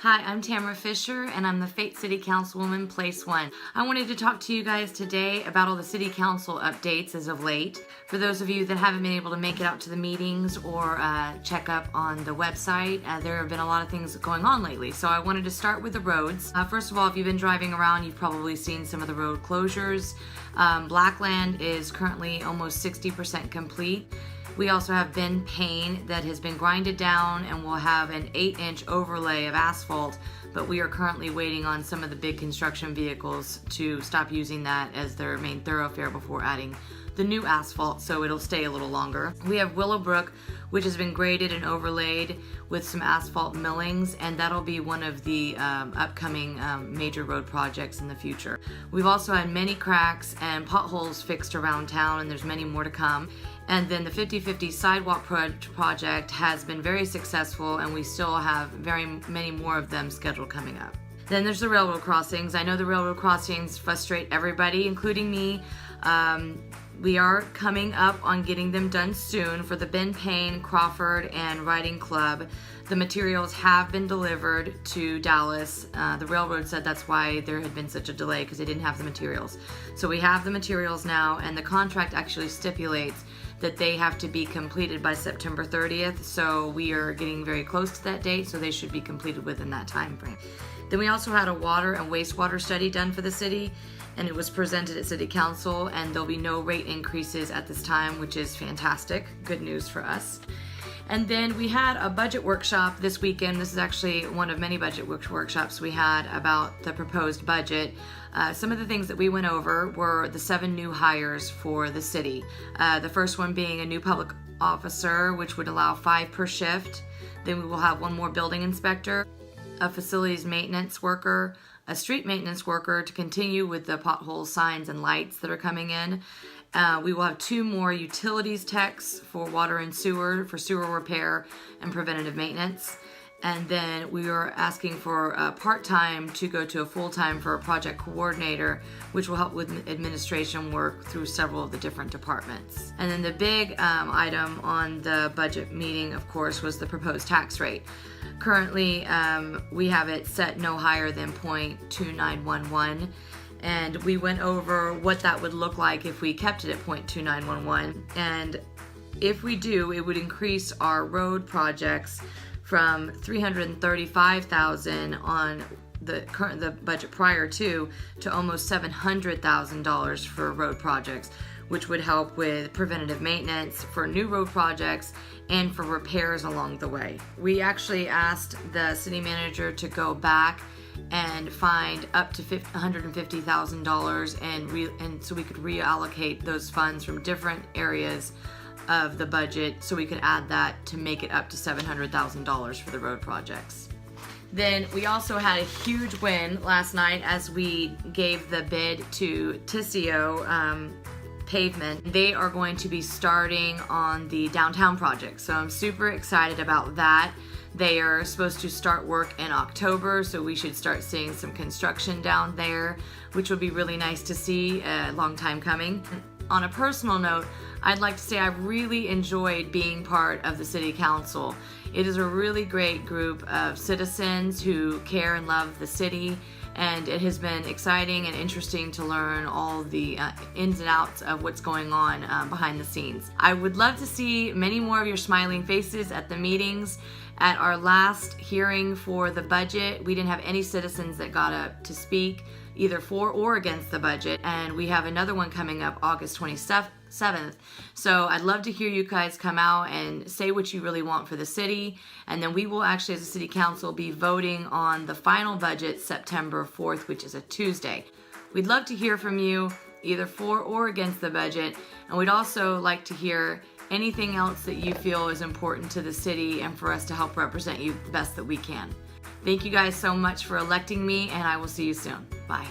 Hi, I'm Tamara Fisher, and I'm the Fate City Councilwoman, Place 1. I wanted to talk to you guys today about all the City Council updates as of late. For those of you that haven't been able to make it out to the meetings or check up on the website, there have been a lot of things going on lately. So I wanted to start with the roads. First of all, if you've been driving around, you've probably seen some of the road closures. Blackland is currently almost 60% complete. We also have Ben Payne that has been grinded down and will have an 8-inch overlay of asphalt, but we are currently waiting on some of the big construction vehicles to stop using that as their main thoroughfare before adding the new asphalt, so it'll stay a little longer. We have Willowbrook, which has been graded and overlaid with some asphalt millings, and that'll be one of the upcoming major road projects in the future. We've also had many cracks and potholes fixed around town, and there's many more to come. And then the 50/50 sidewalk project has been very successful, and we still have very many more of them scheduled coming up. Then there's the railroad crossings. I know the railroad crossings frustrate everybody, including me. We are coming up on getting them done soon for the Ben Payne, Crawford, and Riding Club. The materials have been delivered to Dallas. The railroad said that's why there had been such a delay, because they didn't have the materials. So we have the materials now, and the contract actually stipulates that they have to be completed by September 30th. So we are getting very close to that date, so they should be completed within that time frame. Then we also had a water and wastewater study done for the city, and it was presented at City Council, and there'll be no rate increases at this time, which is fantastic. Good news for us. And then we had a budget workshop this weekend. This is actually one of many budget workshops we had about the proposed budget. Some of the things that we went over were the 7 new hires for the city. The first one being a new public officer, which would allow 5 per shift. Then we will have 1 more building inspector, a facilities maintenance worker, a street maintenance worker to continue with the pothole signs and lights that are coming in. We will have 2 more utilities techs for water and sewer, for sewer repair and preventative maintenance. And then we are asking for a part-time to go to a full-time for a project coordinator, which will help with administration work through several of the different departments. And then the big item on the budget meeting, of course, was the proposed tax rate. Currently, we have it set no higher than 0.2911. And we went over what that would look like if we kept it at 0.2911. And if we do, it would increase our road projects from $335,000 on the budget prior to almost $700,000 for road projects, which would help with preventative maintenance for new road projects and for repairs along the way. We actually asked the city manager to go back and find up to $150,000 and so we could reallocate those funds from different areas of the budget, so we could add that to make it up to $700,000 for the road projects. Then we also had a huge win last night as we gave the bid to Tissio Pavement. They are going to be starting on the downtown project, so I'm super excited about that. They are supposed to start work in October, so we should start seeing some construction down there, which would be really nice to see, a long time coming. On a personal note, I'd like to say I've really enjoyed being part of the City Council. It is a really great group of citizens who care and love the city, and it has been exciting and interesting to learn all the ins and outs of what's going on behind the scenes. I would love to see many more of your smiling faces at the meetings. At our last hearing for the budget, we didn't have any citizens that got up to speak either for or against the budget, and we have another one coming up August 27th. So I'd love to hear you guys come out and say what you really want for the city, and then we will actually, as a city council, be voting on the final budget September 4th, which is a Tuesday. We'd love to hear from you either for or against the budget, and we'd also like to hear anything else that you feel is important to the city and for us to help represent you the best that we can. Thank you guys so much for electing me, and I will see you soon. Bye.